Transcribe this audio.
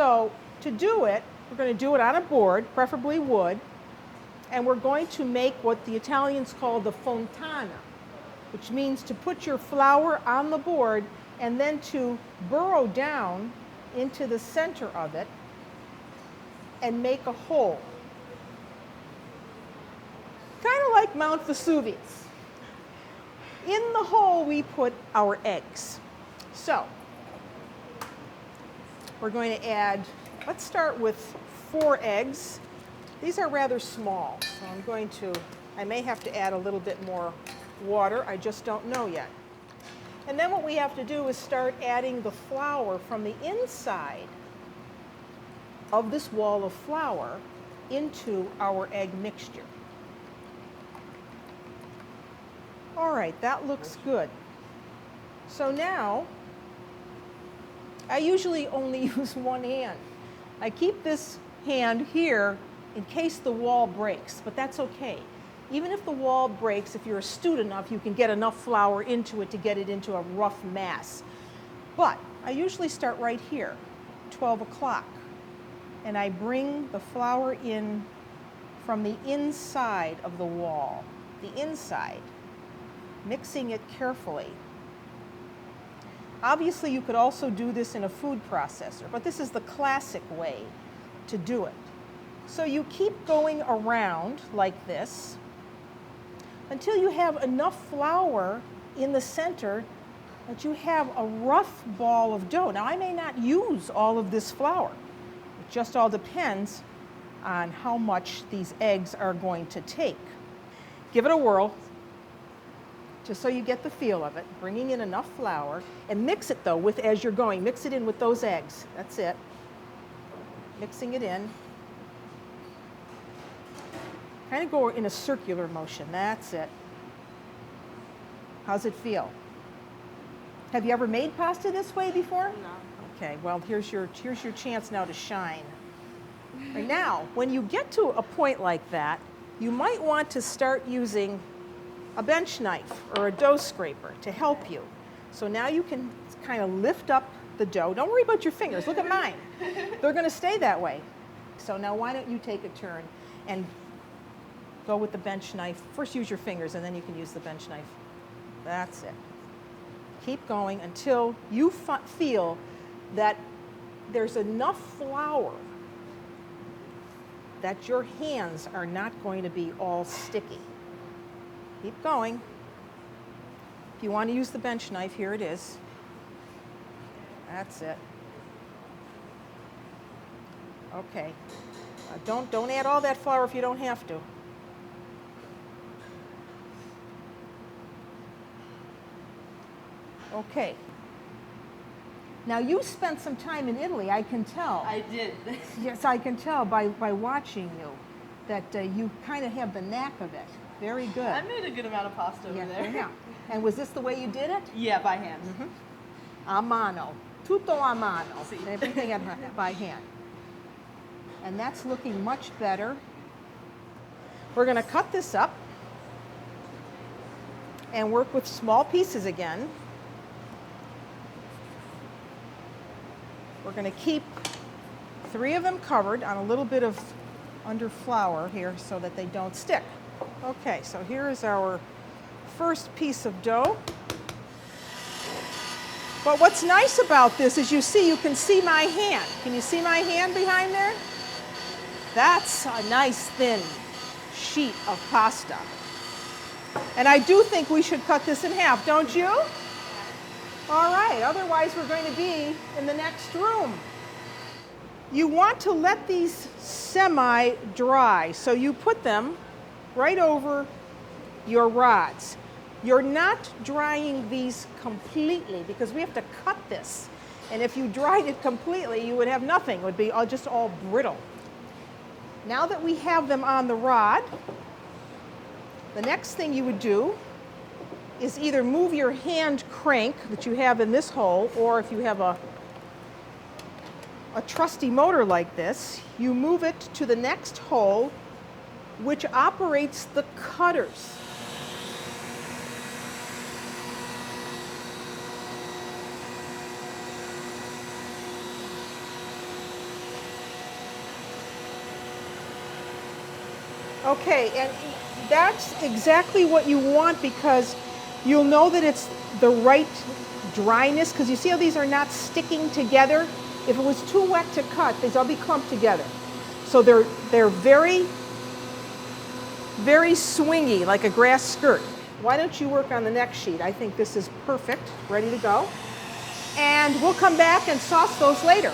So to do it, we're going to do it on a board, preferably wood, and we're going to make what the Italians call the fontana, which means to put your flour on the board and then to burrow down into the center of it and make a hole. Kind of like Mount Vesuvius. In the hole we put our eggs. So we're going to add, let's start with 4 eggs. These are rather small, so I may have to add a little bit more water. I just don't know yet. And then what we have to do is start adding the flour from the inside of this wall of flour into our egg mixture. All right, that looks good. So now, I usually only use one hand. I keep this hand here in case the wall breaks, but that's okay. Even if the wall breaks, if you're astute enough, you can get enough flour into it to get it into a rough mass. But I usually start right here, 12 o'clock, and I bring the flour in from the inside of the wall, the inside, mixing it carefully. Obviously, you could also do this in a food processor, but this is the classic way to do it. So you keep going around like this until you have enough flour in the center that you have a rough ball of dough. Now, I may not use all of this flour. It just all depends on how much these eggs are going to take. Give it a whirl, just so you get the feel of it, bringing in enough flour, and mix it though as you're going. Mix it in with those eggs. That's it. Mixing it in. Kind of go in a circular motion. That's it. How's it feel? Have you ever made pasta this way before? No. Okay, well, here's your chance now to shine. Right now, when you get to a point like that, you might want to start using a bench knife or a dough scraper to help you. So now you can kind of lift up the dough. Don't worry about your fingers. Look at mine. They're going to stay that way. So now why don't you take a turn and go with the bench knife. First use your fingers and then you can use the bench knife. That's it. Keep going until you feel that there's enough flour that your hands are not going to be all sticky. Keep going. If you want to use the bench knife, here it is. That's it. Okay. Don't add all that flour if you don't have to. Okay. Now you spent some time in Italy, I can tell. I did. Yes, I can tell by watching you that you kind of have the knack of it. Very good. I made a good amount of pasta over there. Yeah. And was this the way you did it? Yeah, by hand. A mano. Tutto a mano. Si. Everything by hand. And that's looking much better. We're going to cut this up and work with small pieces again. We're going to keep 3 of them covered on a little bit of under flour here so that they don't stick. Okay, so here is our first piece of dough. But what's nice about this is you can see my hand. Can you see my hand behind there? That's a nice thin sheet of pasta. And I do think we should cut this in half, don't you? All right, otherwise we're going to be in the next room. You want to let these semi-dry, so you put them right over your rods. You're not drying these completely because we have to cut this. And if you dried it completely, you would have nothing. It would be just all brittle. Now that we have them on the rod, the next thing you would do is either move your hand crank that you have in this hole, or if you have a trusty motor like this, you move it to the next hole, which operates the cutters. Okay, and that's exactly what you want because you'll know that it's the right dryness because you see how these are not sticking together? If it was too wet to cut, these all be clumped together. So they're very, very swingy, like a grass skirt. Why don't you work on the next sheet? I think this is perfect, ready to go. And we'll come back and sauce those later.